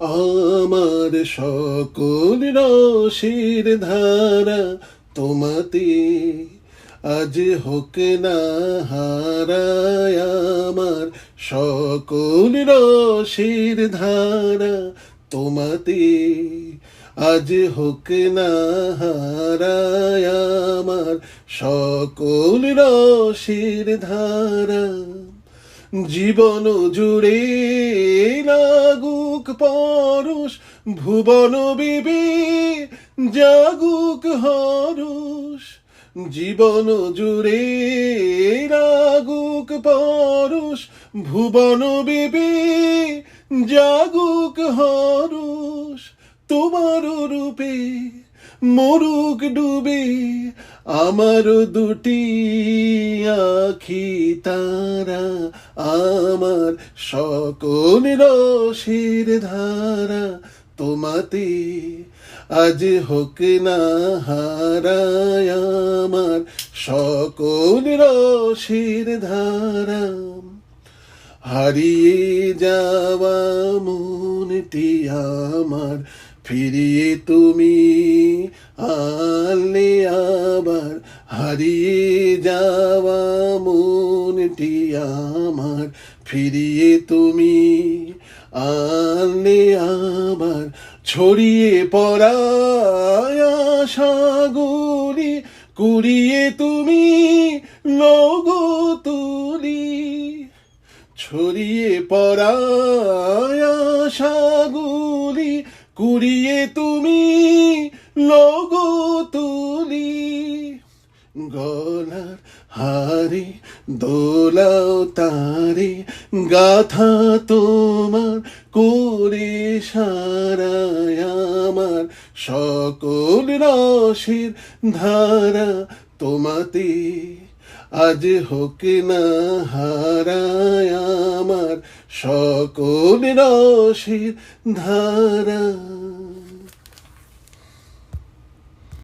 আমার সকল রসের ধারা তোমাতে আজ হোক না হারায়। আমার সকল রসের ধারা তোমাতে আজ হোক না হারায়। আমার সকল রসের ধারা জীবন জুড়ে লাগুক পরশ, ভুবন বিবে জাগুক হরষ। জীবন জুড়ে লাগুক পরশ, ভুবন বিবে জাগুক হরষ। তোমার রূপে মরুক ডুবে আমার দুটি আখি তারা। আমার সকল রসের ধারা তোমাতে আজ হোক না হারায়। আমার সকল রসের ধারা হারিয়ে যাওয়া মনটি আমার ফিরিয়ে তুমি আনলে আবার। হারিয়ে যাওয়া মনটি আমার ফিরিয়ে তুমি আনলে আবার। ছড়িয়ে পড়া আশাগুলি কুড়িয়ে তুমি লগো তুলি। ছড়িয়ে পড়া আশাগুলি কুড়িয়ে তুমি লগো তুলি। গলার হারে দোলাও তারে গাথা তোমার করে সারায়। আমার সকল রসের ধারা তোমাতে আজ হোক না হারায়। আমার সকল রসের ধারা।